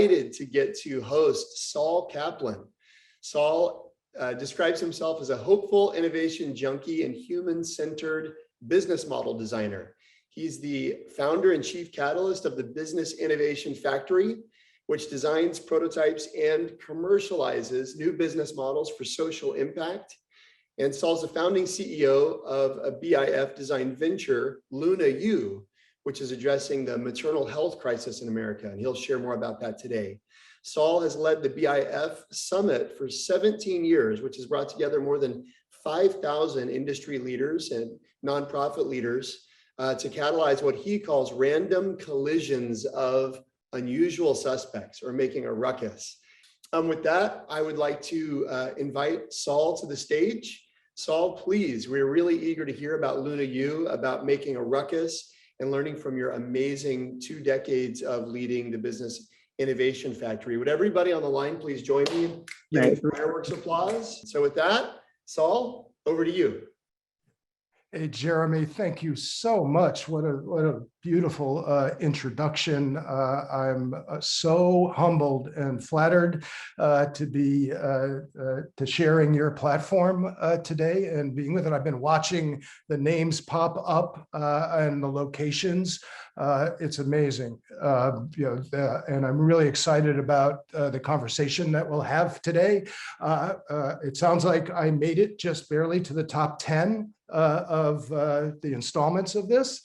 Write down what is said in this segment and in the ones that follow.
delighted to get to host Saul Kaplan. Saul describes himself as a hopeful innovation junkie and human-centered business model designer. He's the founder and chief catalyst of the Business Innovation Factory, which designs, prototypes, and commercializes new business models for social impact. And Saul's the founding CEO of a BIF designed venture, LunaYou, which is addressing the maternal health crisis in America. And he'll share more about that today. Saul has led the BIF Summit for 17 years, which has brought together more than 5,000 industry leaders and nonprofit leaders to catalyze what he calls random collisions of unusual suspects, or making a ruckus. With that, I would like to invite Saul to the stage. Saul, please, we're really eager to hear about LunaYou, about making a ruckus, and learning from your amazing 2 decades of leading the Business Innovation Factory. Would everybody on the line please join me in giving fireworks applause? So with that, Saul, over to you. Hey, Jeremy, thank you so much. What a beautiful introduction. I'm so humbled and flattered to be to sharing your platform today and being with it. I've been watching the names pop up and the locations. It's amazing, and I'm really excited about the conversation that we'll have today. It sounds like I made it just barely to the top 10 of the installments of this.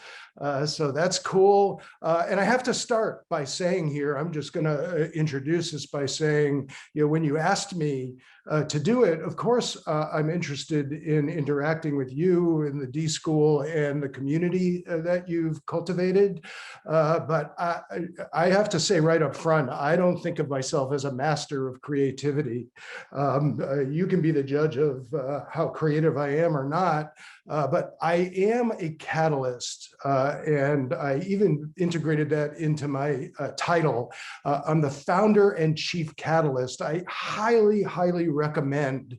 So that's cool. And I have to start by saying here, I'm just going to introduce this by saying, when you asked me to do it, of course, I'm interested in interacting with you in the D.school and the community that you've cultivated. But I have to say right up front, I don't think of myself as a master of creativity. You can be the judge of how creative I am or not. But I am a catalyst, and I even integrated that into my title. I'm the founder and chief catalyst. I highly, highly recommend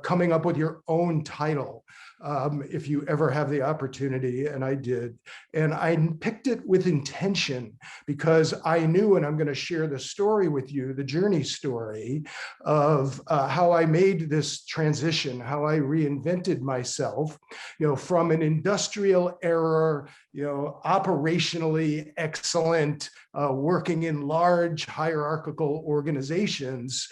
coming up with your own title if you ever have the opportunity, and I did. And I picked it with intention because I knew, and I'm going to share the story with you, the journey story of how I made this transition, how I reinvented myself, from an industrial era, operationally excellent, working in large hierarchical organizations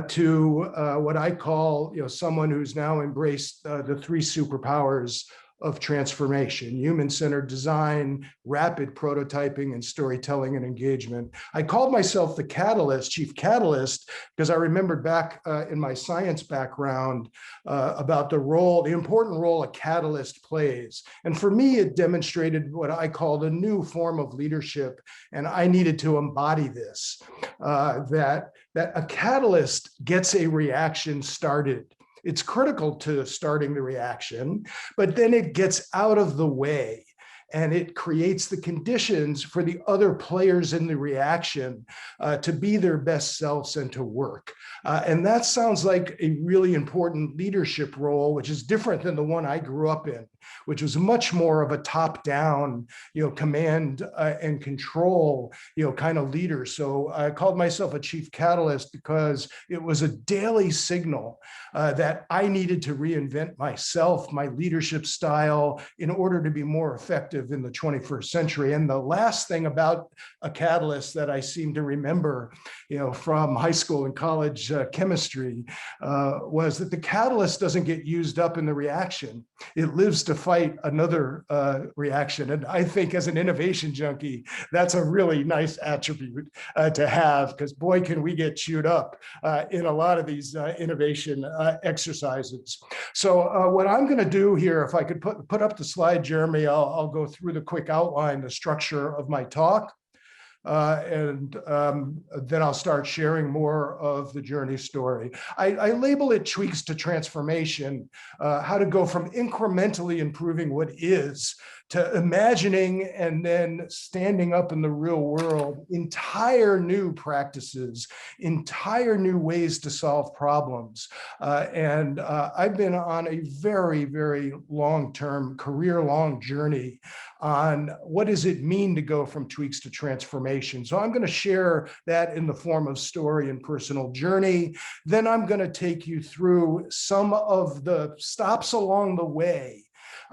to what I call, someone who's now embraced the 3 superpowers of transformation: human-centered design, rapid prototyping, and storytelling and engagement. I called myself the catalyst, chief catalyst, because I remembered back in my science background about the important role a catalyst plays. And for me, it demonstrated what I called a new form of leadership, and I needed to embody this, that a catalyst gets a reaction started. It's critical to starting the reaction, but then it gets out of the way and it creates the conditions for the other players in the reaction to be their best selves and to work. And that sounds like a really important leadership role, which is different than the one I grew up in, which was much more of a top-down, command and control, kind of leader. So I called myself a chief catalyst because it was a daily signal that I needed to reinvent myself, my leadership style, in order to be more effective in the 21st century. And the last thing about a catalyst that I seem to remember, from high school and college chemistry, was that the catalyst doesn't get used up in the reaction. It lives to fight another reaction. And I think as an innovation junkie, that's a really nice attribute to have, because boy, can we get chewed up in a lot of these innovation exercises. So what I'm going to do here, if I could put up the slide, Jeremy, I'll go through the quick outline, the structure of my talk. And then I'll start sharing more of the journey story. I label it tweaks to transformation, how to go from incrementally improving what is to imagining and then standing up in the real world, entire new practices, entire new ways to solve problems. And I've been on a very, very long-term, career-long journey on what does it mean to go from tweaks to transformation. So I'm going to share that in the form of story and personal journey. Then I'm going to take you through some of the stops along the way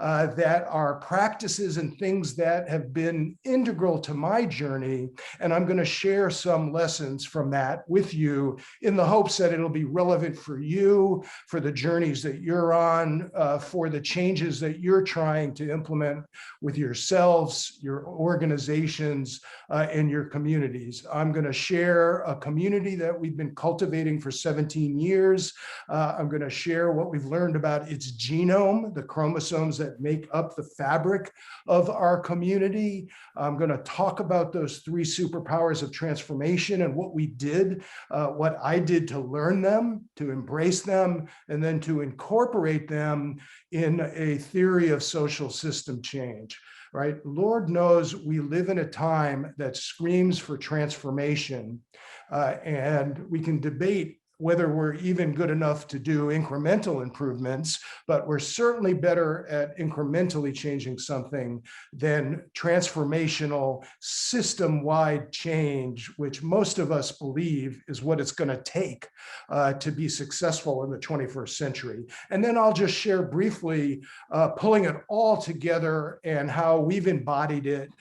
that are practices and things that have been integral to my journey. And I'm going to share some lessons from that with you in the hopes that it'll be relevant for you, for the journeys that you're on, for the changes that you're trying to implement with yourselves, your organizations, and your communities. I'm going to share a community that we've been cultivating for 17 years. I'm going to share what we've learned about its genome, the chromosomes that make up the fabric of our community. I'm going to talk about those 3 superpowers of transformation and what we did, what I did to learn them, to embrace them, and then to incorporate them in a theory of social system change. Right? Lord knows we live in a time that screams for transformation, and we can debate whether we're even good enough to do incremental improvements, but we're certainly better at incrementally changing something than transformational system-wide change, which most of us believe is what it's going to take to be successful in the 21st century. And then I'll just share briefly pulling it all together and how we've embodied it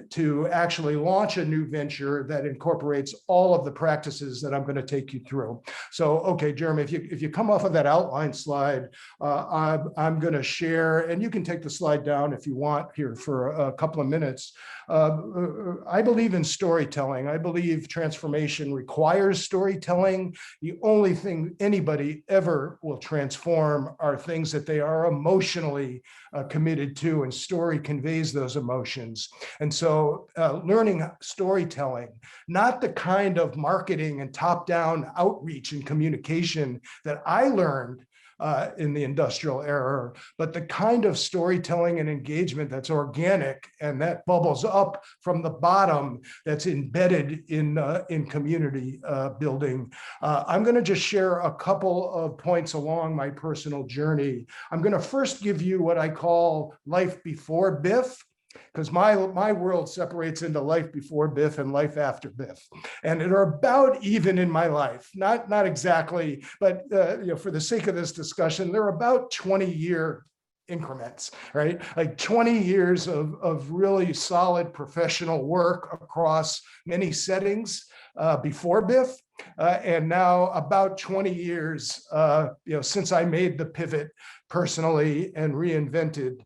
to actually launch a new venture that incorporates all of the practices that I'm going to take you through. So, okay, Jeremy, if you come off of that outline slide, I'm going to share, and you can take the slide down if you want here for a couple of minutes. I believe in storytelling. I believe transformation requires storytelling. The only thing anybody ever will transform are things that they are emotionally committed to, and story conveys those emotions. And so learning storytelling, not the kind of marketing and top-down outreach and communication that I learned in the industrial era, but the kind of storytelling and engagement that's organic and that bubbles up from the bottom, that's embedded in community building. I'm going to just share a couple of points along my personal journey. I'm going to first give you what I call life before Biff, because my world separates into life before Biff and life after Biff, and they're about even in my life. Not exactly, but for the sake of this discussion, they're about 20-year increments, right? Like 20 years of really solid professional work across many settings before Biff, and now about 20 years since I made the pivot personally and reinvented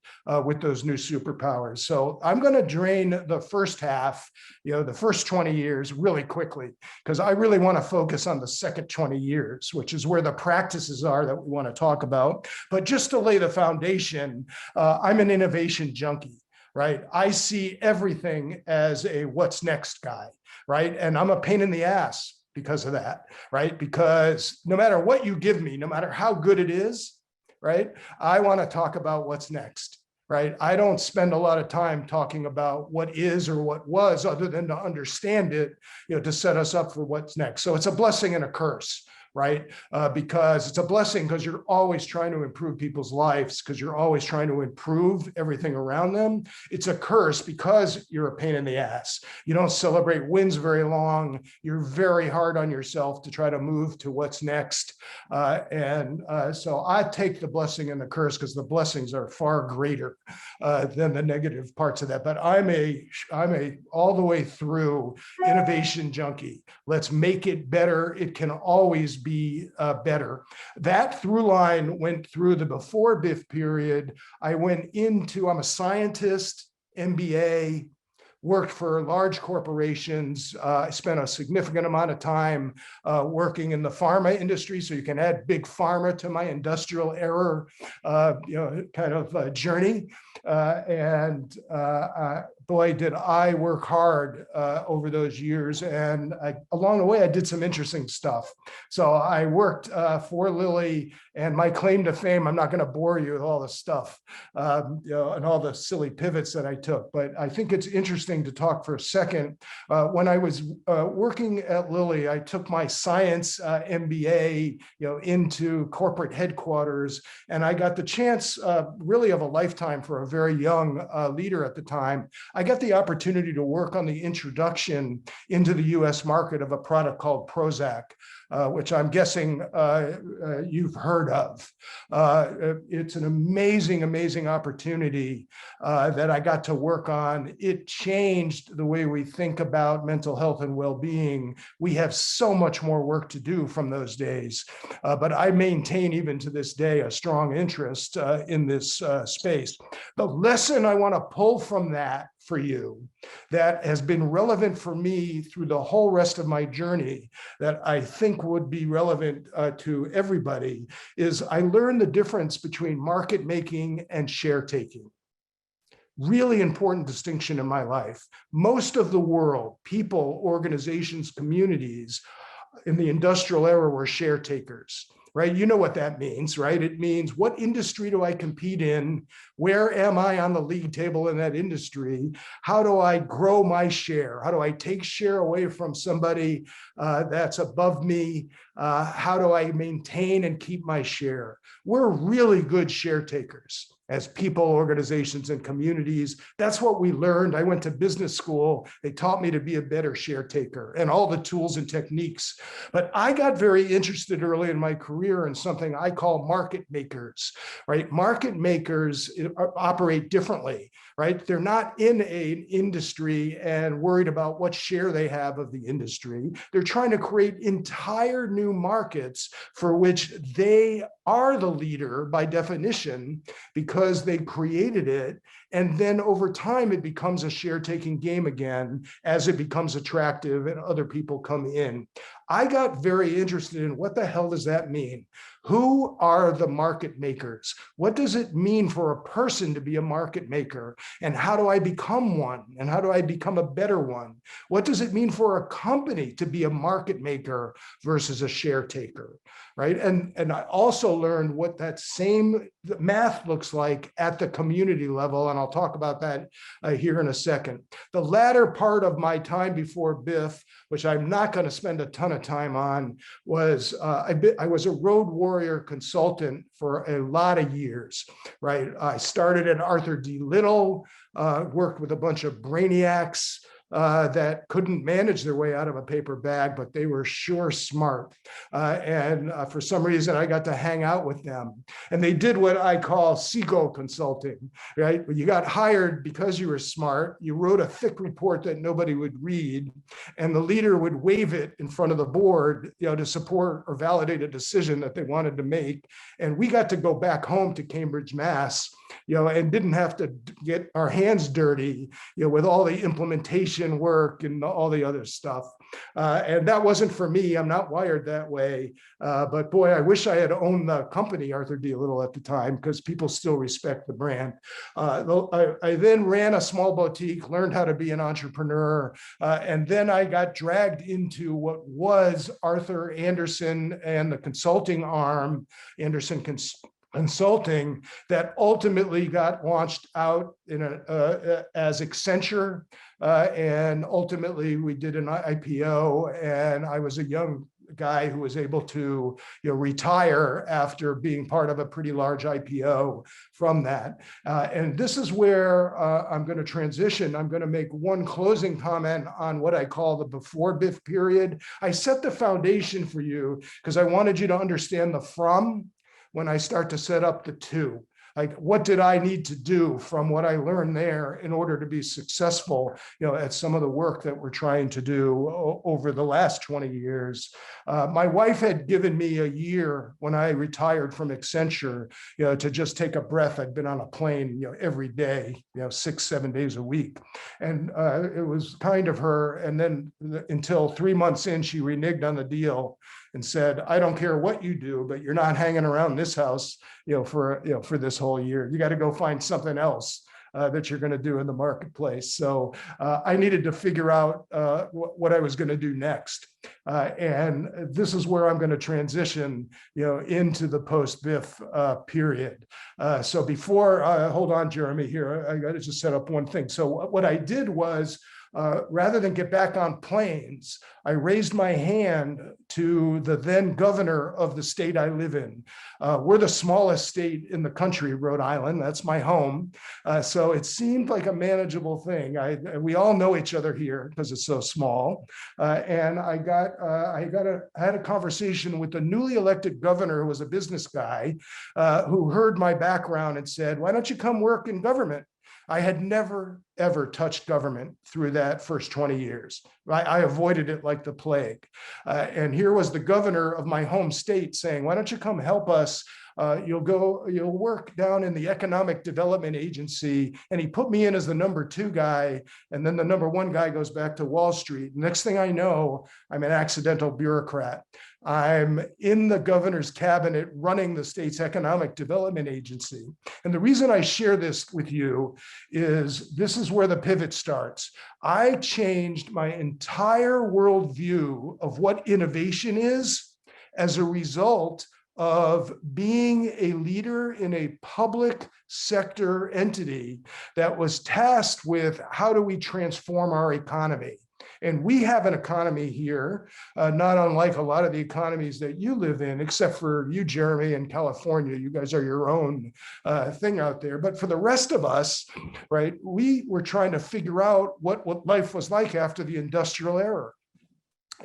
with those new superpowers. So I'm going to drain the first half, the first 20 years really quickly, because I really want to focus on the second 20 years, which is where the practices are that we want to talk about. But just to lay the foundation, I'm an innovation junkie, right? I see everything as a what's next guy, right? And I'm a pain in the ass because of that, right? Because no matter what you give me, no matter how good it is, right? I want to talk about what's next, right? I don't spend a lot of time talking about what is or what was, other than to understand it, to set us up for what's next. So it's a blessing and a curse, right? Because it's a blessing because you're always trying to improve people's lives, because you're always trying to improve everything around them. It's a curse because you're a pain in the ass. You don't celebrate wins very long. You're very hard on yourself to try to move to what's next. So I take the blessing and the curse because the blessings are far greater than the negative parts of that. But I'm a all the way through innovation junkie. Let's make it better. It can always be better. That through line went through the before Biff period. I'm a scientist, MBA, worked for large corporations. I spent a significant amount of time working in the pharma industry, so you can add big pharma to my industrial era, journey. boy, did I work hard over those years. And along the way, I did some interesting stuff. So I worked for Lilly, and my claim to fame, I'm not going to bore you with all the stuff, and all the silly pivots that I took. But I think it's interesting to talk for a second. When I was working at Lilly, I took my science MBA, into corporate headquarters, and I got the chance, really of a lifetime for a very young leader at the time. I got the opportunity to work on the introduction into the US market of a product called Prozac, which I'm guessing you've heard of. It's an amazing, amazing opportunity that I got to work on. It changed the way we think about mental health and well-being. We have so much more work to do from those days, but I maintain even to this day a strong interest in this space. The lesson I want to pull from that for you that has been relevant for me through the whole rest of my journey, that I think would be relevant to everybody, is I learned the difference between market making and share taking. Really important distinction in my life. Most of the world, people, organizations, communities in the industrial era were share takers. Right? You know what that means, right? It means, what industry do I compete in? Where am I on the league table in that industry? How do I grow my share? How do I take share away from somebody that's above me? How do I maintain and keep my share? We're really good share takers as people, organizations, and communities. That's what we learned. I went to business school. They taught me to be a better share taker and all the tools and techniques. But I got very interested early in my career in something I call market makers, right? Market makers operate differently, right? They're not in an industry and worried about what share they have of the industry. They're trying to create entire new markets for which they are the leader by definition, because they created it. And then over time, it becomes a share-taking game again as it becomes attractive and other people come in. I got very interested in, what the hell does that mean? Who are the market makers? What does it mean for a person to be a market maker? And how do I become one? And how do I become a better one? What does it mean for a company to be a market maker versus a share taker, right? And I also learned what that same math looks like at the community level, and I'll talk about that here in a second. The latter part of my time before BIF, which I'm not going to spend a ton of time on, was I was a road warrior consultant for a lot of years, right? I started at Arthur D. Little, worked with a bunch of brainiacs that couldn't manage their way out of a paper bag, but they were sure smart. And for some reason, I got to hang out with them. And they did what I call SEGO consulting, right? When you got hired because you were smart, you wrote a thick report that nobody would read, and the leader would wave it in front of the board, to support or validate a decision that they wanted to make. And we got to go back home to Cambridge, Mass, and didn't have to get our hands dirty, with all the implementation work and all the other stuff. And that wasn't for me. I'm not wired that way. But boy, I wish I had owned the company Arthur D. Little at the time, because people still respect the brand. I then ran a small boutique, learned how to be an entrepreneur. And then I got dragged into what was Arthur Andersen and the consulting arm, Andersen Consulting, that ultimately got launched out as Accenture, and ultimately we did an IPO, and I was a young guy who was able to retire after being part of a pretty large IPO from that. And this is where I'm going to transition. I'm going to make one closing comment on what I call the before BIF period. I set the foundation for you because I wanted you to understand the from when I start to set up the to. Like, what did I need to do from what I learned there in order to be successful, at some of the work that we're trying to do over the last 20 years. My wife had given me a year when I retired from Accenture, to just take a breath. I'd been on a plane, every day, 6-7 days a week. And it was kind of her. And then until 3 months in, she reneged on the deal and said, I don't care what you do, but you're not hanging around this house, for this whole year. You got to go find something else. that you're going to do in the marketplace. So I needed to figure out what I was going to do next. And this is where I'm going to transition, into the post-BIF period. So before, hold on, Jeremy, here, I got to just set up one thing. So what I did was, rather than get back on planes, I raised my hand to the then governor of the state I live in. We're the smallest state in the country, Rhode Island. That's my home. So it seemed like a manageable thing. We all know each other here because it's so small. And I had a conversation with the newly elected governor, who was a business guy, who heard my background and said, "Why don't you come work in government?" I had never, ever touched government through that first 20 years. I avoided it like the plague. And here was the governor of my home state saying, "Why don't you come help us? You'll work down in the Economic Development Agency." And he put me in as the number 2 guy. And then the number 1 guy goes back to Wall Street. Next thing I know, I'm an accidental bureaucrat. I'm in the governor's cabinet running the state's Economic Development Agency. And the reason I share this with you is this is where the pivot starts. I changed my entire worldview of what innovation is as a result of being a leader in a public sector entity that was tasked with how do we transform our economy. And we have an economy here, not unlike a lot of the economies that you live in, except for you, Jeremy, in California. You guys are your own thing out there. But for the rest of us, right, we were trying to figure out what life was like after the industrial era.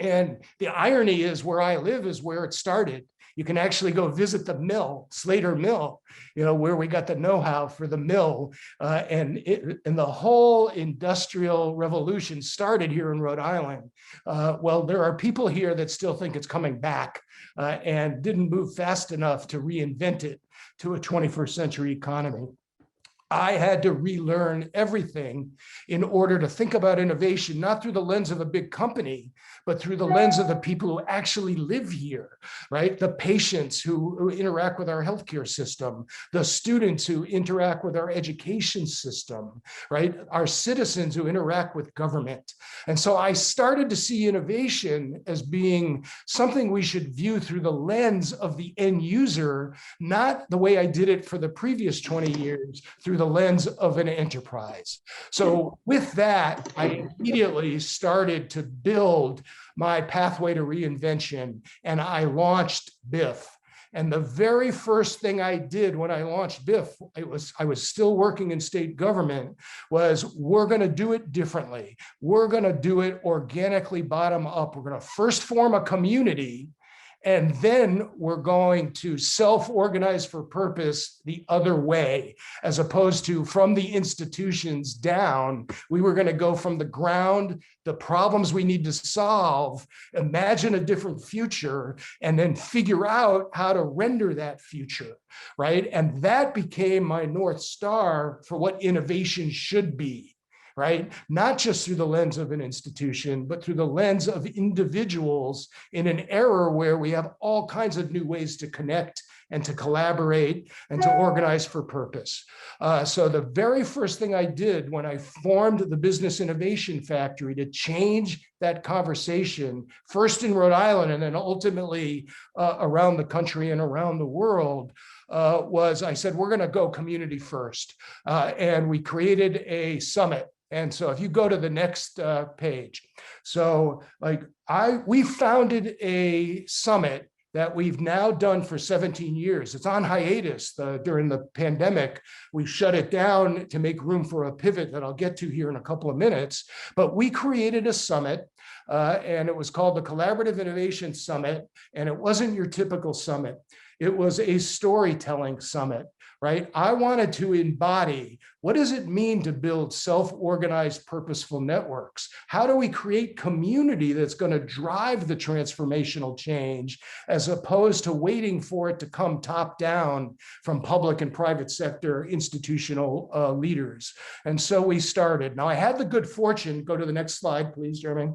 And the irony is, where I live is where it started. You can actually go visit the mill, Slater Mill, where we got the know-how for the mill. And the whole industrial revolution started here in Rhode Island. Well, there are people here that still think it's coming back and didn't move fast enough to reinvent it to a 21st century economy. I had to relearn everything in order to think about innovation, not through the lens of a big company, but through the lens of the people who actually live here, right? The patients who interact with our healthcare system, the students who interact with our education system, right? Our citizens who interact with government. And so I started to see innovation as being something we should view through the lens of the end user, not the way I did it for the previous 20 years, through the lens of an enterprise. So with that, I immediately started to build my pathway to reinvention, and I launched BIF. And the very first thing I did when I launched BIF, I was still working in state government, was we're going to do it differently. We're going to do it organically, bottom up. We're going to first form a community, and then we're going to self-organize for purpose the other way, as opposed to from the institutions down. We were going to go from the ground, the problems we need to solve, imagine a different future, and then figure out how to render that future, right? And that became my North Star for what innovation should be. Right? Not just through the lens of an institution, but through the lens of individuals in an era where we have all kinds of new ways to connect and to collaborate and to organize for purpose. So the very first thing I did when I formed the Business Innovation Factory to change that conversation, first in Rhode Island and then ultimately around the country and around the world, was I said, we're going to go community first. And we created a summit. And so if you go to the next page, so we founded a summit that we've now done for 17 years. It's on hiatus during the pandemic. We shut it down to make room for a pivot that I'll get to here in a couple of minutes. But we created a summit, and it was called the Collaborative Innovation Summit. And it wasn't your typical summit. It was a storytelling summit. Right? I wanted to embody, what does it mean to build self-organized, purposeful networks? How do we create community that's going to drive the transformational change, as opposed to waiting for it to come top down from public and private sector institutional leaders? And so we started. Now, I had the good fortune, go to the next slide, please, Jeremy.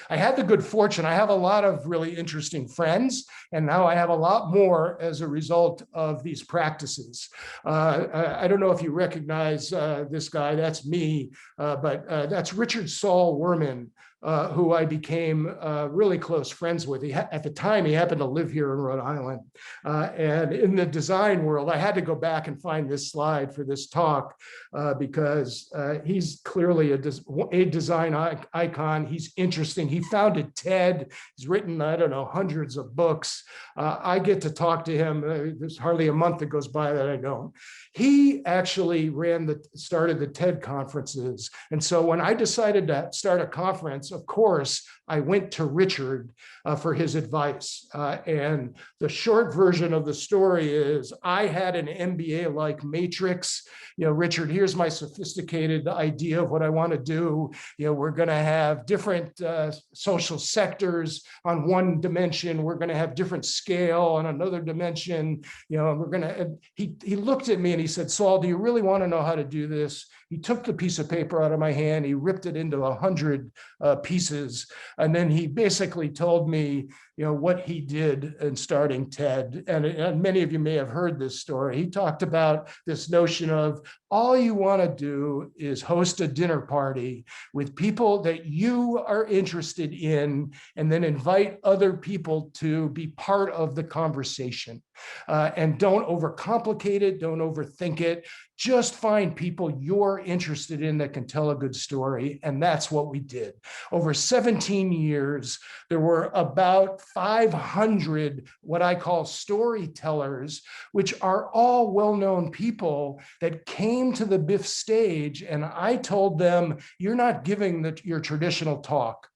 I had the good fortune. I have a lot of really interesting friends, and now I have a lot more as a result of these practices. I don't know if you recognize this guy. That's me, but that's Richard Saul Werman, who I became really close friends with. At the time, he happened to live here in Rhode Island. And in the design world, I had to go back and find this slide for this talk because he's clearly a design icon. He's interesting. He founded TED. He's written, I don't know, hundreds of books. I get to talk to him. There's hardly a month that goes by that I don't. He actually started the TED conferences. And so when I decided to start a conference, of course, I went to Richard for his advice. And the short version of the story is I had an MBA-like matrix. Richard, here's my sophisticated idea of what I want to do. We're going to have different social sectors on one dimension. We're going to have different scale on another dimension. We're going to, he looked at me and he said, Saul, do you really want to know how to do this? He took the piece of paper out of my hand. He ripped it into 100 pieces. And then he basically told me, what he did in starting TED. And many of you may have heard this story. He talked about this notion of all you want to do is host a dinner party with people that you are interested in, and then invite other people to be part of the conversation. And don't overcomplicate it. Don't overthink it. Just find people you're interested in that can tell a good story. And that's what we did. Over 17 years, there were about 500 what I call storytellers, which are all well-known people that came to the BIF stage. And I told them, you're not giving your traditional talk.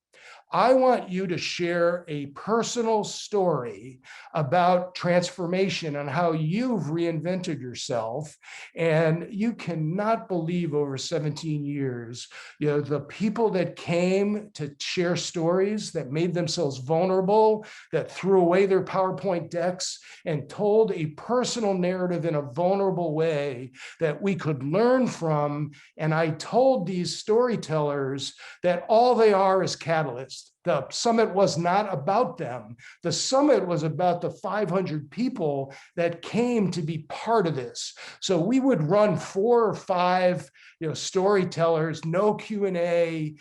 I want you to share a personal story about transformation and how you've reinvented yourself. And you cannot believe over 17 years, the people that came to share stories that made themselves vulnerable, that threw away their PowerPoint decks and told a personal narrative in a vulnerable way that we could learn from. And I told these storytellers that all they are is catalysts. The summit was not about them. The summit was about the 500 people that came to be part of this. So we would run 4 or 5, storytellers, no Q&A,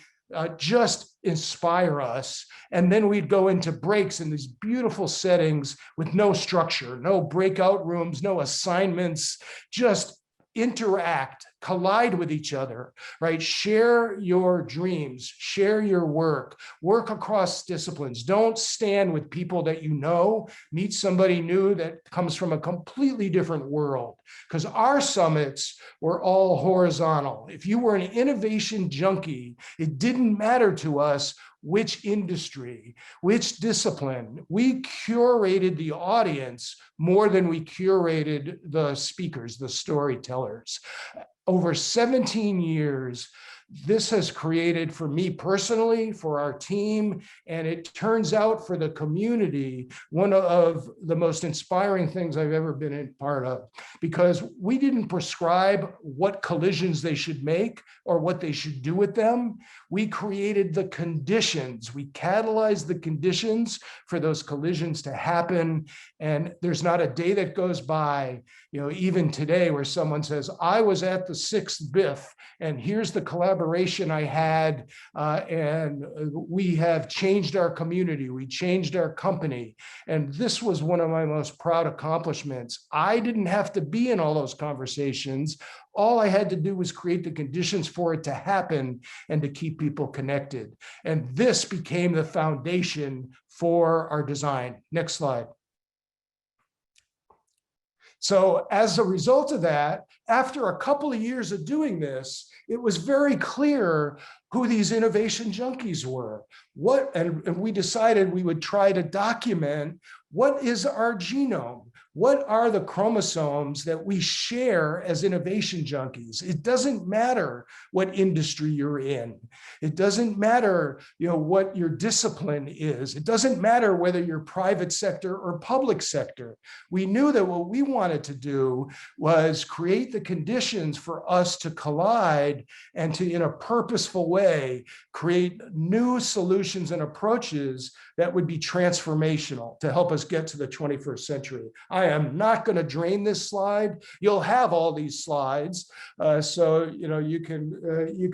just inspire us. And then we'd go into breaks in these beautiful settings with no structure, no breakout rooms, no assignments, just interact, collide with each other, right? Share your dreams, share your work across disciplines. Don't stand with people that you know, meet somebody new that comes from a completely different world, because our summits were all horizontal. If you were an innovation junkie, it didn't matter to us which industry, which discipline. We curated the audience more than we curated the speakers, the storytellers. Over 17 years, this has created for me personally, for our team, and it turns out for the community, one of the most inspiring things I've ever been a part of, because we didn't prescribe what collisions they should make or what they should do with them. We created the conditions. We catalyzed the conditions for those collisions to happen. And there's not a day that goes by, even today, where someone says, I was at the 6th BIF and here's the collaboration I had, and we have changed our community, we changed our company. And this was one of my most proud accomplishments. I didn't have to be in all those conversations. All I had to do was create the conditions for it to happen and to keep people connected. And this became the foundation for our design. Next slide. So as a result of that, after a couple of years of doing this, it was very clear who these innovation junkies were. And we decided we would try to document what is our genome. What are the chromosomes that we share as innovation junkies? It doesn't matter what industry you're in. It doesn't matter, what your discipline is. It doesn't matter whether you're private sector or public sector. We knew that what we wanted to do was create the conditions for us to collide and to, in a purposeful way, create new solutions and approaches that would be transformational to help us get to the 21st century. I am not going to drain this slide. You'll have all these slides, so you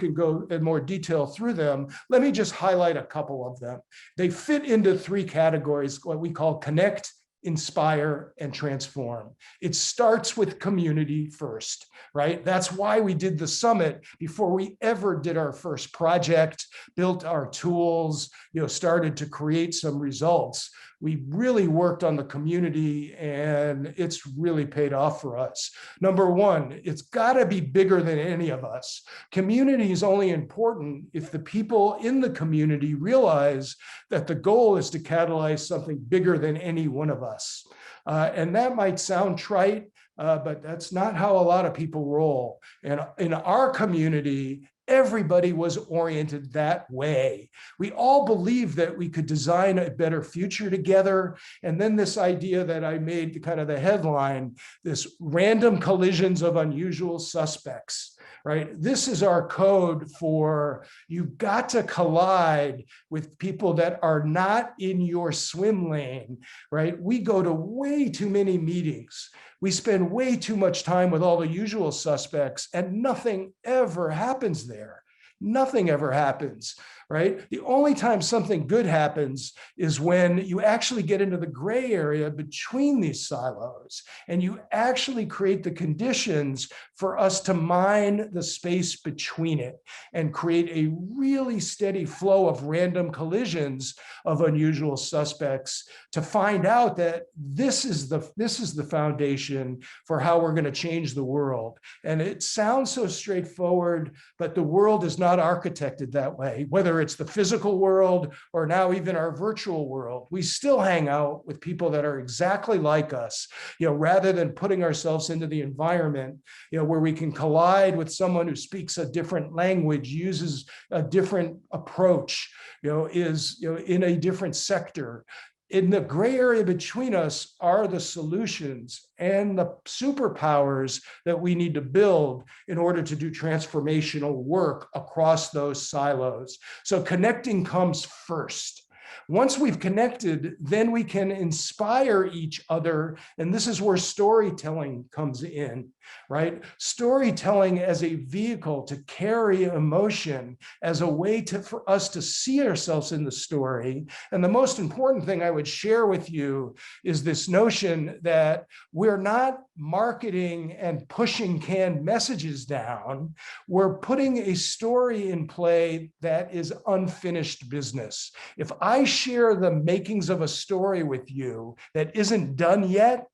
can go in more detail through them. Let me just highlight a couple of them. They fit into three categories, what we call connect, inspire, and transform. It starts with community first, right? That's why we did the summit before we ever did our first project, built our tools, started to create some results. We really worked on the community, and it's really paid off for us. Number one, it's got to be bigger than any of us. Community is only important if the people in the community realize that the goal is to catalyze something bigger than any one of us. And that might sound trite, but that's not how a lot of people roll. And in our community, everybody was oriented that way. We all believed that we could design a better future together. And then this idea that I made kind of the headline, this random collisions of unusual suspects, right? This is our code for you've got to collide with people that are not in your swim lane, right? We go to way too many meetings. We spend way too much time with all the usual suspects, and nothing ever happens there. Nothing ever happens, right? The only time something good happens is when you actually get into the gray area between these silos, and you actually create the conditions for us to mine the space between it and create a really steady flow of random collisions of unusual suspects to find out that this is the foundation for how we're going to change the world. And it sounds so straightforward, but the world is not architected that way. Whether it's the physical world or now even our virtual world, we still hang out with people that are exactly like us, rather than putting ourselves into the environment, where we can collide with someone who speaks a different language, uses a different approach, is in a different sector. In the gray area between us are the solutions and the superpowers that we need to build in order to do transformational work across those silos. So connecting comes first. Once we've connected, then we can inspire each other. And this is where storytelling comes in, right? Storytelling as a vehicle to carry emotion, as a way for us to see ourselves in the story. And the most important thing I would share with you is this notion that we're not marketing and pushing canned messages down. We're putting a story in play that is unfinished business. If I share the makings of a story with you that isn't done yet,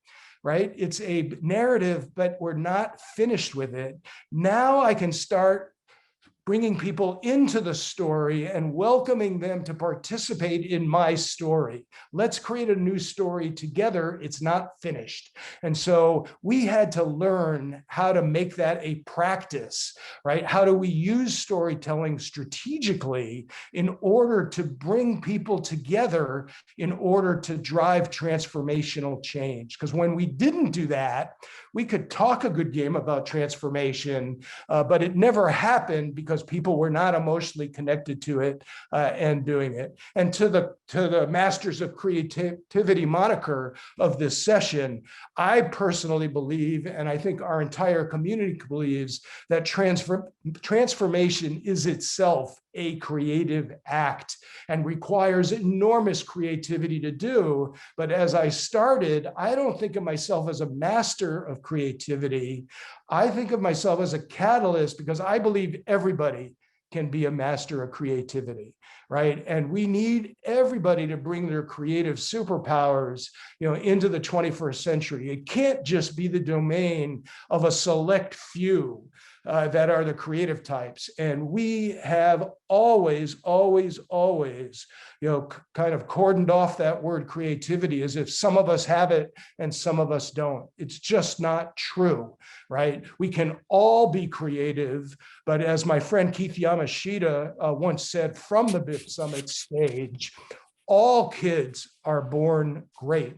right? It's a narrative, but we're not finished with it. Now I can start bringing people into the story and welcoming them to participate in my story. Let's create a new story together. It's not finished. And so we had to learn how to make that a practice, right? How do we use storytelling strategically in order to bring people together in order to drive transformational change? Because when we didn't do that, we could talk a good game about transformation, but it never happened because people were not emotionally connected to it and doing it. And to the Masters of Creativity moniker of this session, I personally believe, and I think our entire community believes, that transformation is itself a creative act and requires enormous creativity to do. But as I started, I don't think of myself as a master of creativity. I think of myself as a catalyst, because I believe everybody can be a master of creativity, right? And we need everybody to bring their creative superpowers, into the 21st century. It can't just be the domain of a select few that are the creative types. And we have always, kind of cordoned off that word creativity as if some of us have it and some of us don't. It's just not true, right? We can all be creative, but as my friend Keith Yamashita once said from the BIP Summit stage, all kids are born great.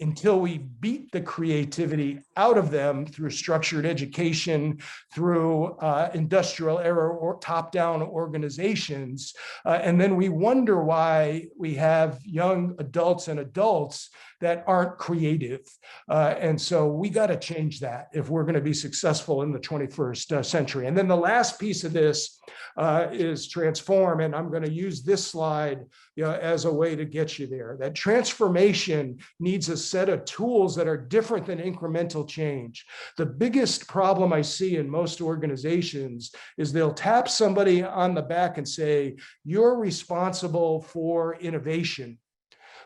until we beat the creativity out of them through structured education, through industrial era or top-down organizations. And then we wonder why we have young adults and adults that aren't creative. And so we got to change that if we're going to be successful in the 21st century. And then the last piece of this is transform. And I'm going to use this slide as a way to get you there. That transformation needs a set of tools that are different than incremental change. The biggest problem I see in most organizations is they'll tap somebody on the back and say, you're responsible for innovation.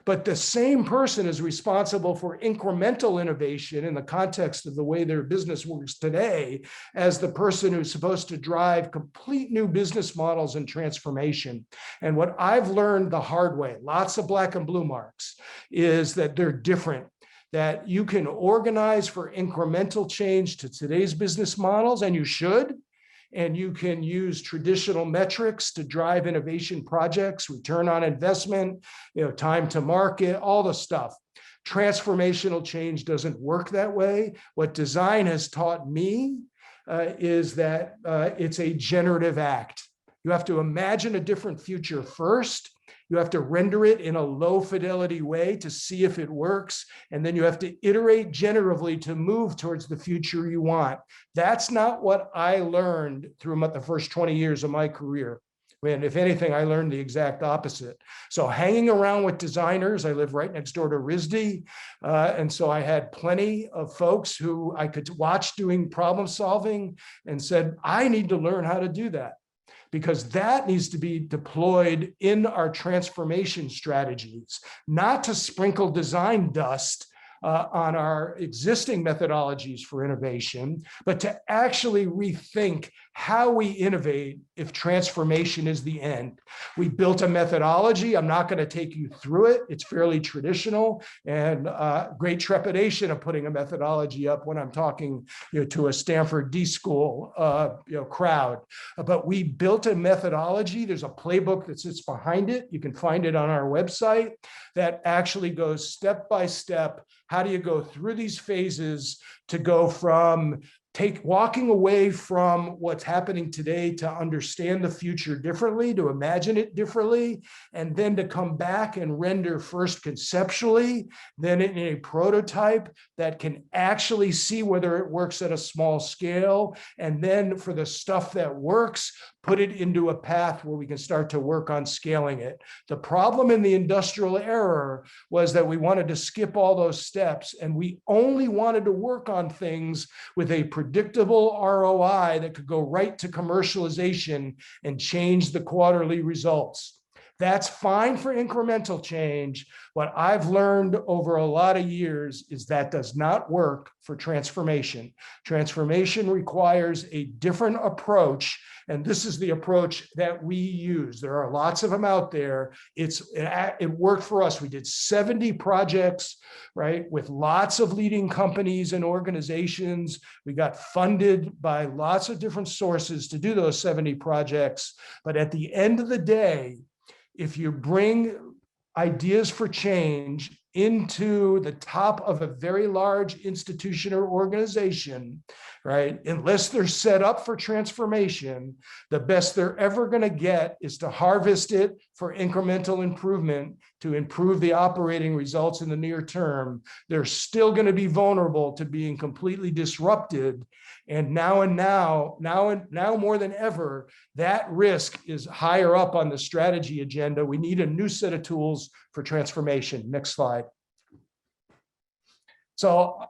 But the same person is responsible for incremental innovation in the context of the way their business works today as the person who's supposed to drive complete new business models and transformation. And what I've learned the hard way, lots of black and blue marks, is that they're different. That you can organize for incremental change to today's business models, and you should. And you can use traditional metrics to drive innovation projects, return on investment, time to market, all the stuff. Transformational change doesn't work that way. What design has taught me is that it's a generative act. You have to imagine a different future first. You have to render it in a low fidelity way to see if it works. And then you have to iterate generatively to move towards the future you want. That's not what I learned through the first 20 years of my career. And if anything, I learned the exact opposite. So hanging around with designers, I live right next door to RISD. And so I had plenty of folks who I could watch doing problem solving and said, I need to learn how to do that, because that needs to be deployed in our transformation strategies, not to sprinkle design dust on our existing methodologies for innovation, but to actually rethink how we innovate if transformation is the end. We built a methodology. I'm not going to take you through it. It's fairly traditional, and great trepidation of putting a methodology up when I'm talking to a Stanford d.school crowd. But we built a methodology. There's a playbook that sits behind it. You can find it on our website that actually goes step by step. How do you go through these phases to go from walking away from what's happening today to understand the future differently, to imagine it differently, and then to come back and render first conceptually, then in a prototype that can actually see whether it works at a small scale, and then for the stuff that works, put it into a path where we can start to work on scaling it. The problem in the industrial era was that we wanted to skip all those steps, and we only wanted to work on things with a predictable ROI that could go right to commercialization and change the quarterly results. That's fine for incremental change. What I've learned over a lot of years is that does not work for transformation. Transformation requires a different approach, and this is the approach that we use. There are lots of them out there. It worked for us. We did 70 projects, right, with lots of leading companies and organizations. We got funded by lots of different sources to do those 70 projects. But at the end of the day, if you bring ideas for change into the top of a very large institution or organization, right, unless they're set up for transformation, the best they're ever going to get is to harvest it for incremental improvement to improve the operating results in the near term. They're still going to be vulnerable to being completely disrupted. And now more than ever, that risk is higher up on the strategy agenda. We need a new set of tools for transformation. Next slide. So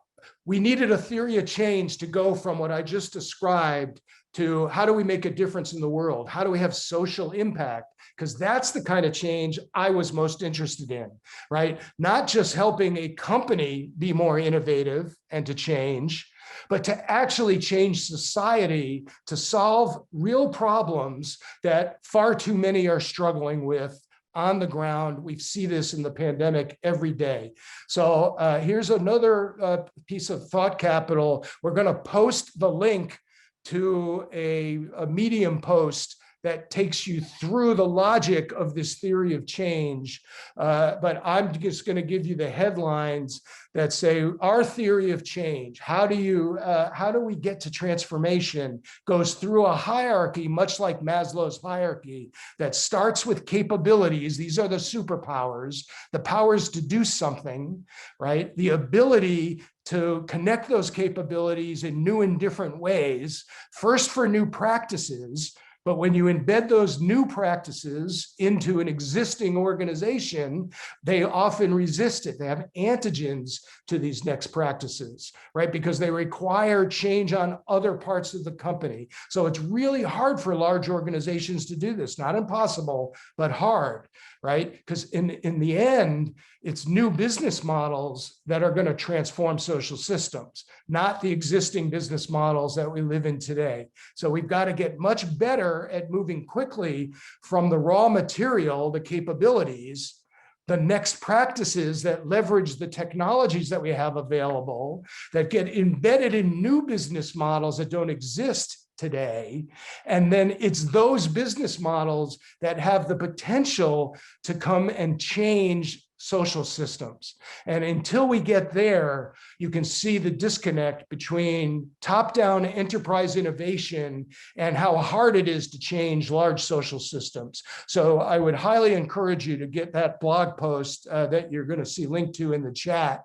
we needed a theory of change to go from what I just described to how do we make a difference in the world? How do we have social impact? Because that's the kind of change I was most interested in, right? Not just helping a company be more innovative and to change, but to actually change society to solve real problems that far too many are struggling with on the ground. We see this in the pandemic every day. So here's another piece of thought capital. We're going to post the link to a Medium post that takes you through the logic of this theory of change. But I'm just going to give you the headlines that say our theory of change. How do we get to transformation? Goes through a hierarchy, much like Maslow's hierarchy, that starts with capabilities. These are the superpowers, the powers to do something, right? The ability to connect those capabilities in new and different ways, first for new practices. But when you embed those new practices into an existing organization, they often resist it. They have antigens to these next practices, right? Because they require change on other parts of the company. So it's really hard for large organizations to do this. Not impossible, but hard, right? Because in the end, it's new business models that are going to transform social systems, not the existing business models that we live in today. So we've got to get much better at moving quickly from the raw material, the capabilities, the next practices that leverage the technologies that we have available, that get embedded in new business models that don't exist today. And then it's those business models that have the potential to come and change social systems. And until we get there, you can see the disconnect between top-down enterprise innovation and how hard it is to change large social systems. So I would highly encourage you to get that blog post that you're going to see linked to in the chat,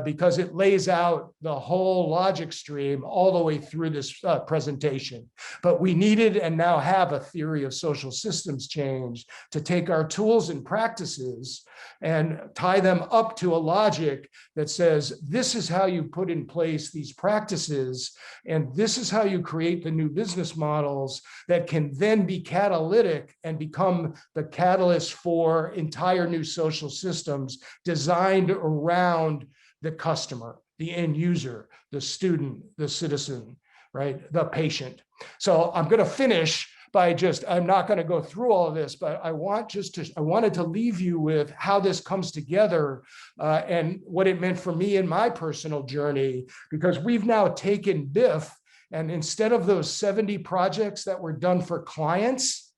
because it lays out the whole logic stream all the way through this presentation. But we needed and now have a theory of social systems change to take our tools and practices and tie them up to a logic that says, this is how you put in place these practices, and this is how you create the new business models that can then be catalytic and become the catalyst for entire new social systems designed around the customer, the end user, the student, the citizen, right? The patient. So I'm going to finish by I'm not going to go through all of this, but I wanted to leave you with how this comes together and what it meant for me in my personal journey, because we've now taken BIF, and instead of those 70 projects that were done for clients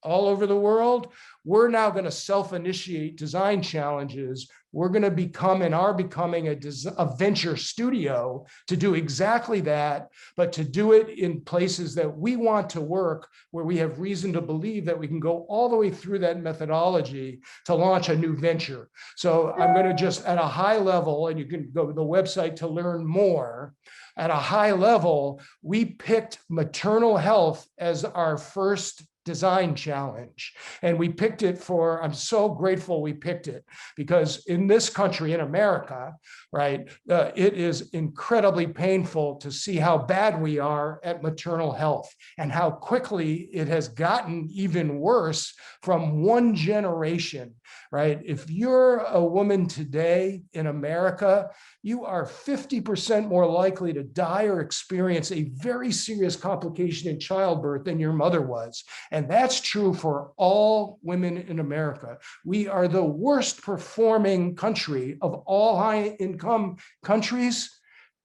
all over the world, we're now going to self-initiate design challenges. We're going to become and are becoming a venture studio to do exactly that, but to do it in places that we want to work, where we have reason to believe that we can go all the way through that methodology to launch a new venture. So I'm going to just at a high level, and you can go to the website to learn more. At a high level, we picked maternal health as our first design challenge. And we picked it I'm so grateful we picked it, because in this country, in America, right, it is incredibly painful to see how bad we are at maternal health and how quickly it has gotten even worse from one generation, right? If you're a woman today in America, you are 50% more likely to die or experience a very serious complication in childbirth than your mother was. And that's true for all women in America. We are the worst performing country of all high income countries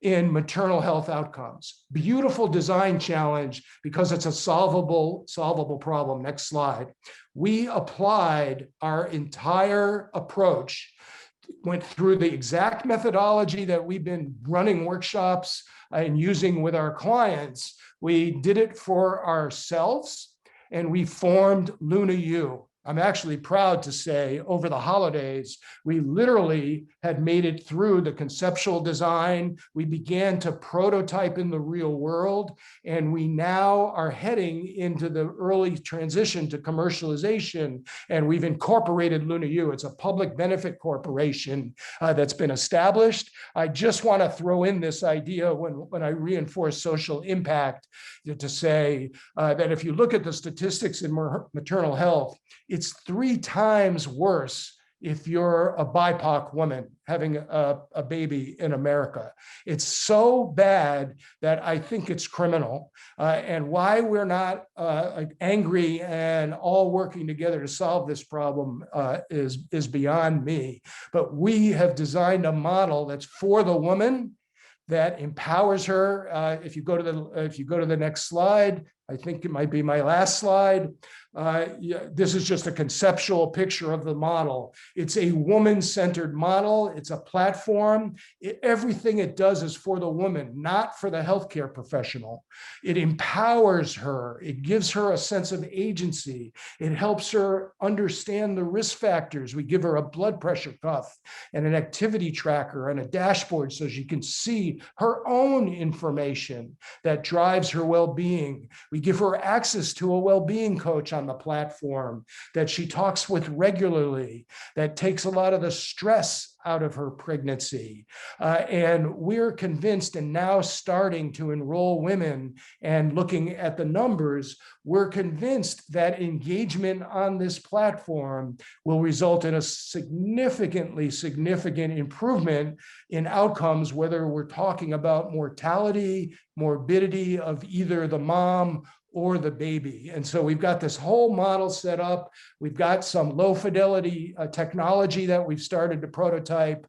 in maternal health outcomes. Beautiful design challenge, because it's a solvable problem. Next slide. We applied our entire approach, went through the exact methodology that we've been running workshops and using with our clients. We did it for ourselves, and we formed LunaYou. I'm actually proud to say over the holidays, we literally had made it through the conceptual design. We began to prototype in the real world, and we now are heading into the early transition to commercialization. And we've incorporated LunaYou. It's a public benefit corporation that's been established. I just want to throw in this idea when I reinforce social impact to say that if you look at the statistics in maternal health, it's 3 times worse if you're a BIPOC woman having a baby in America. It's so bad that I think it's criminal. And why we're not angry and all working together to solve this problem is beyond me. But we have designed a model that's for the woman, that empowers her. If you go to the next slide, I think it might be my last slide. This is just a conceptual picture of the model. It's a woman-centered model. It's a platform. Everything it does is for the woman, not for the healthcare professional. It empowers her. It gives her a sense of agency. It helps her understand the risk factors. We give her a blood pressure cuff and an activity tracker and a dashboard so she can see her own information that drives her well-being. We give her access to a well-being coach on the platform that she talks with regularly, that takes a lot of the stress out of her pregnancy. And we're convinced, and now starting to enroll women and looking at the numbers, we're convinced that engagement on this platform will result in a significant improvement in outcomes, whether we're talking about mortality, morbidity of either the mom or the baby. And so we've got this whole model set up. We've got some low fidelity technology that we've started to prototype.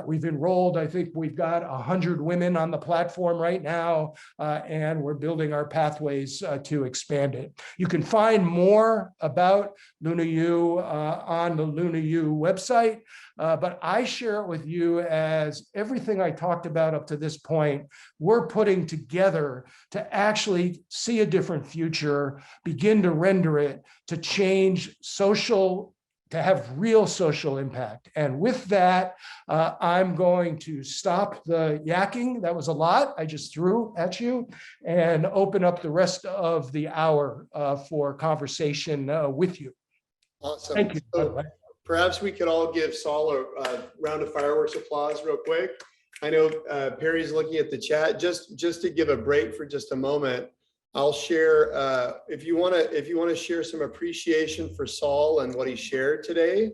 We've enrolled, I think we've got 100 women on the platform right now, and we're building our pathways to expand it. You can find more about LunaYou on the LunaYou website, but I share it with you as everything I talked about up to this point, we're putting together to actually see a different future, begin to render it, to change social, to have real social impact. And with that, I'm going to stop the yakking. That was a lot I just threw at you, and open up the rest of the hour for conversation with you. Awesome. Thank you. So perhaps we could all give Saul a round of fireworks applause real quick. I know Perry's looking at the chat. Just to give a break for just a moment, I'll share, if you want to share some appreciation for Saul and what he shared today,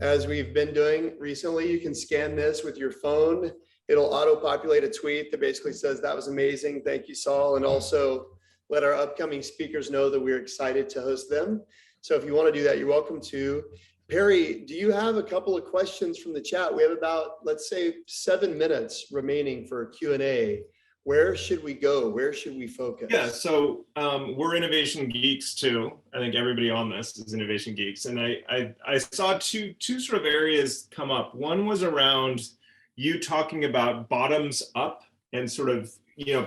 as we've been doing recently, you can scan this with your phone. It'll auto-populate a tweet that basically says, "That was amazing. Thank you, Saul." And also let our upcoming speakers know that we're excited to host them. So if you want to do that, you're welcome to. Perry, do you have a couple of questions from the chat? We have about, let's say, 7 minutes remaining for Q&A. Where should we go? Where should we focus? Yeah, so we're innovation geeks too. I think everybody on this is innovation geeks. And I saw two sort of areas come up. One was around you talking about bottoms up and sort of,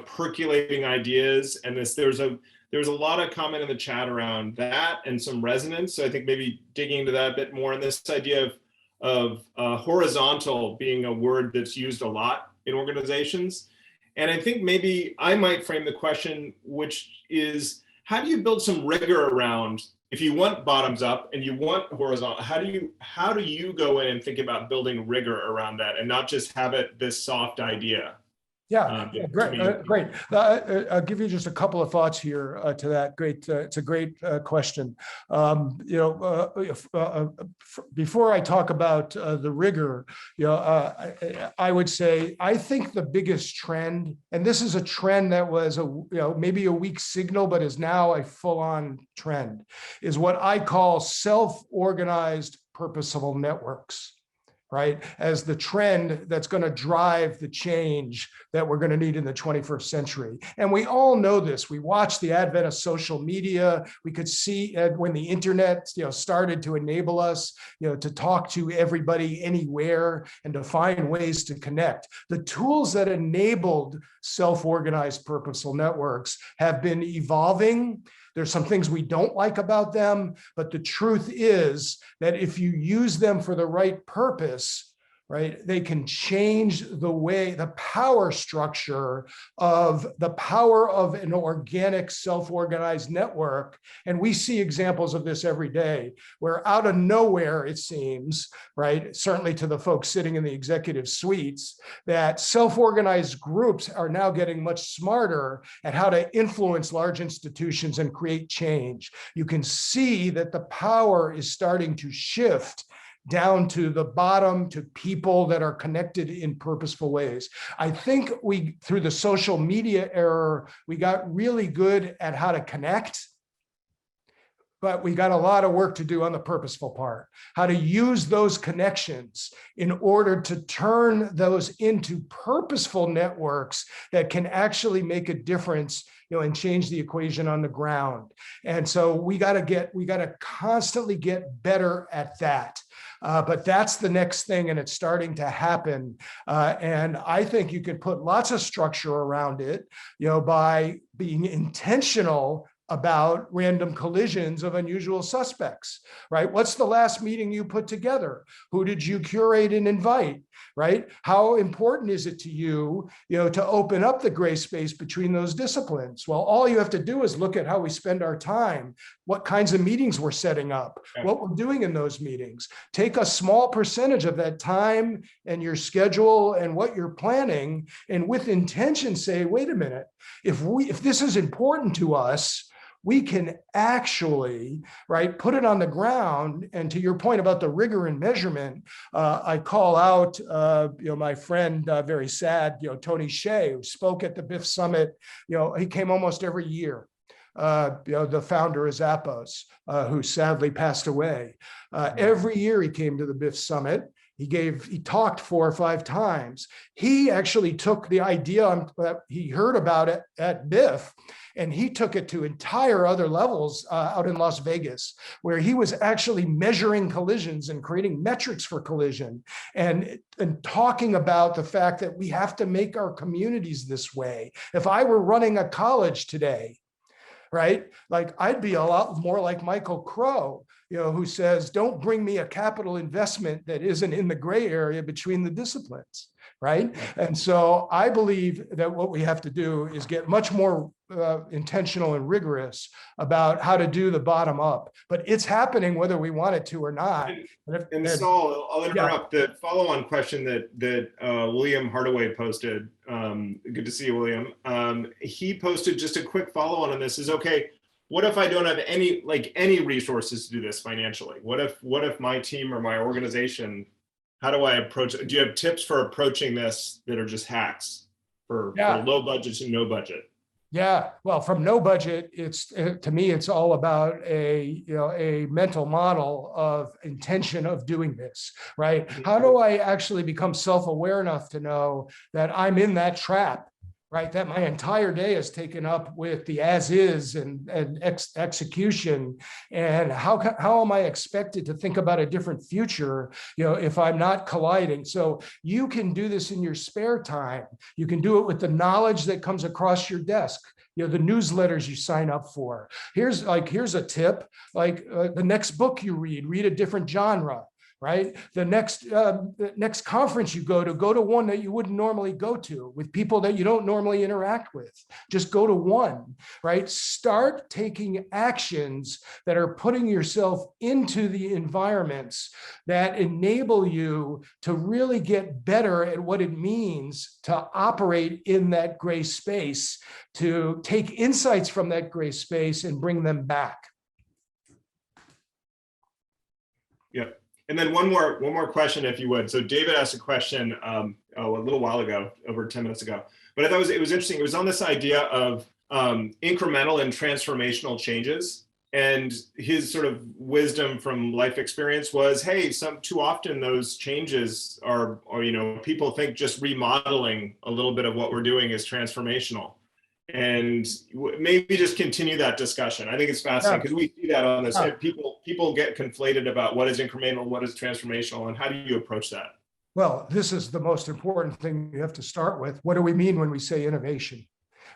percolating ideas. And there's a lot of comment in the chat around that and some resonance. So I think maybe digging into that a bit more, and this idea of horizontal being a word that's used a lot in organizations. And I think maybe I might frame the question, which is, how do you build some rigor around, if you want bottoms up and you want horizontal, how do you go in and think about building rigor around that and not just have it this soft idea? Yeah, great. I'll give you just a couple of thoughts here to that. Great, it's a great question. Before I talk about the rigor, I would say I think the biggest trend, and this is a trend that was maybe a weak signal, but is now a full-on trend, is what I call self-organized purposeful networks. Right, as the trend that's going to drive the change that we're going to need in the 21st century. And we all know this. We watched the advent of social media. We could see when the internet started to enable us to talk to everybody anywhere and to find ways to connect. The tools that enabled self-organized purposeful networks have been evolving. There's some things we don't like about them, but the truth is that if you use them for the right purpose, right, they can change the power structure of an organic self-organized network. And we see examples of this every day, where out of nowhere, it seems, right, certainly to the folks sitting in the executive suites, that self-organized groups are now getting much smarter at how to influence large institutions and create change. You can see that the power is starting to shift down to the bottom, to people that are connected in purposeful ways. I think through the social media era, we got really good at how to connect. but we got a lot of work to do on the purposeful part, how to use those connections in order to turn those into purposeful networks that can actually make a difference, and change the equation on the ground. And so we got to constantly get better at that. But that's the next thing, and it's starting to happen. And I think you can put lots of structure around it, by being intentional about random collisions of unusual suspects, right? What's the last meeting you put together? Who did you curate and invite, right? How important is it to you, to open up the gray space between those disciplines? Well, all you have to do is look at how we spend our time, what kinds of meetings we're setting up, what we're doing in those meetings. Take a small percentage of that time and your schedule and what you're planning, and with intention say, wait a minute, if this is important to us, we can actually, right, put it on the ground. And to your point about the rigor and measurement, I call out, my friend, very sad, Tony Hsieh, who spoke at the BIF Summit. He came almost every year. The founder of Zappos, who sadly passed away. Every year he came to the BIF Summit. He talked 4 or 5 times. He actually took the idea that he heard about it at BIF, and he took it to entire other levels out in Las Vegas, where he was actually measuring collisions and creating metrics for collision, and talking about the fact that we have to make our communities this way. If I were running a college today, right, like I'd be a lot more like Michael Crow, who says, don't bring me a capital investment that isn't in the gray area between the disciplines, right? And so I believe that what we have to do is get much more intentional and rigorous about how to do the bottom up, but it's happening whether we want it to or not. And Saul, I'll interrupt. The follow-on question that William Hardaway posted. Good to see you, William. He posted just a quick follow-on this is, okay, what if I don't have any resources to do this financially? What if my team or my organization, how do I approach it? Do you have tips for approaching this that are just hacks for low budget to no budget? Yeah, well, from no budget, to me, it's all about a mental model of intention of doing this, right? How do I actually become self-aware enough to know that I'm in that trap, right? That my entire day is taken up with the as is and execution. And how am I expected to think about a different future, if I'm not colliding? So you can do this in your spare time. You can do it with the knowledge that comes across your desk. The newsletters you sign up for. Here's a tip, the next book you read a different genre, right? The next conference you go to one that you wouldn't normally go to with people that you don't normally interact with. Just go to one, right? Start taking actions that are putting yourself into the environments that enable you to really get better at what it means to operate in that gray space, to take insights from that gray space and bring them back. Yeah. And then one more question, if you would. So David asked a question a little while ago, over 10 minutes ago, but I thought it was interesting. It was on this idea of incremental and transformational changes. And his sort of wisdom from life experience was, hey, too often those changes are people think just remodeling a little bit of what we're doing is transformational. And maybe just continue that discussion. I think it's fascinating because we see that on this. People get conflated about what is incremental, what is transformational, and how do you approach that? Well, this is the most important thing you have to start with. What do we mean when we say innovation?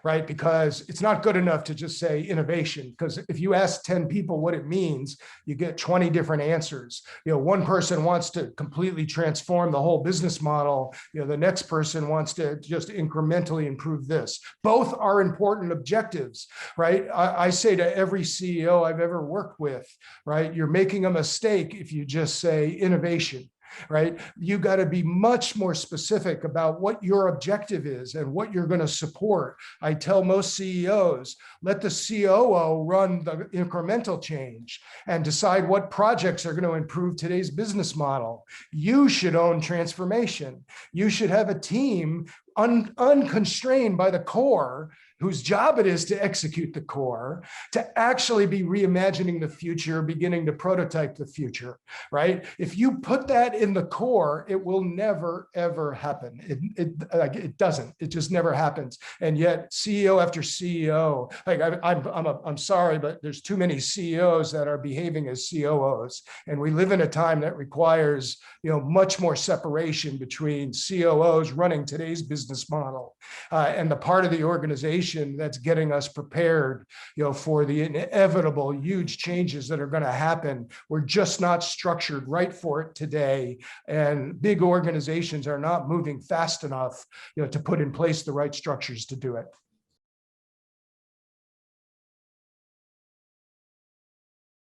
Right? Because it's not good enough to just say innovation, because if you ask 10 people what it means, you get 20 different answers. One person wants to completely transform the whole business model. The next person wants to just incrementally improve this. Both are important objectives, right? I say to every CEO I've ever worked with, right? You're making a mistake if you just say innovation. Right? You got to be much more specific about what your objective is and what you're going to support. I tell most CEOs, let the COO run the incremental change and decide what projects are going to improve today's business model. You should own transformation. You should have a team unconstrained by the core whose job it is to execute the core, to actually be reimagining the future, beginning to prototype the future, right? If you put that in the core, it will never, ever happen. It doesn't. It just never happens. And yet CEO after CEO, like I'm sorry, but there's too many CEOs that are behaving as COOs. And we live in a time that requires, much more separation between COOs running today's business model and the part of the organization that's getting us prepared, for the inevitable huge changes that are going to happen. We're just not structured right for it today. And big organizations are not moving fast enough, to put in place the right structures to do it.